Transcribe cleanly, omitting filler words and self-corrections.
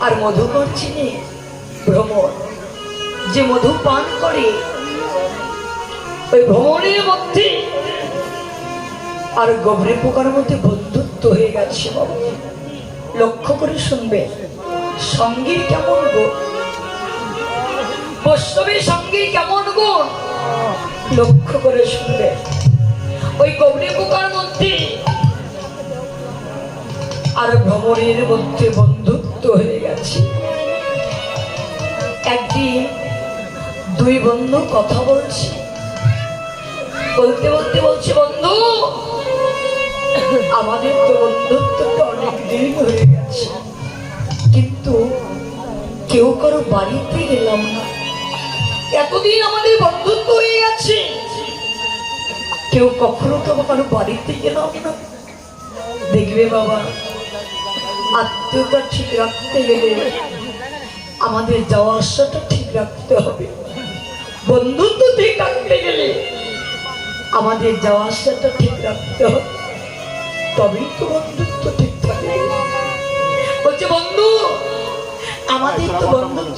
আর মধুকর চিনে ভ্রমর, যে মধু পান করে ওই ভ্রমণের মধ্যে আর গভীর পোকার মধ্যে বন্ধুত্ব হয়ে গেছে। বাবা লক্ষ্য করে শুনবে, সঙ্গীর কেমন গুণ, বৈষ্ণবের সঙ্গীর কেমন গুণ লক্ষ্য করে শুনবে। ওই গভীর পোকার মধ্যে আর ভ্রমণের মধ্যে বন্ধুত্ব হয়ে গেছে। একদিন দুই বন্ধু কথা বলছে, বলতে বলতে বলছে, বন্ধু আমাদের তো বন্ধুত্বটা অনেক দিন হয়ে গেছে, কিন্তু কেউ কারো বাড়িতে গেলাম না। এতদিন আমাদের বন্ধুত্ব হয়ে গেছে, কেউ কখনো তো কারো বাড়িতে গেলাম না। দেখবে বাবা, আত্মীয়তা ঠিক রাখতে গেলে আমাদের যাওয়া আসাটা ঠিক রাখতে হবে। বন্ধুত্ব ঠিক রাখতে গেলে আমাদের যাওয়া আসাটা ঠিক রাখতে হবে, তবেই তো বন্ধুত্ব ঠিক থাকে। বলছে বন্ধু আমাদের তো বন্ধুত্ব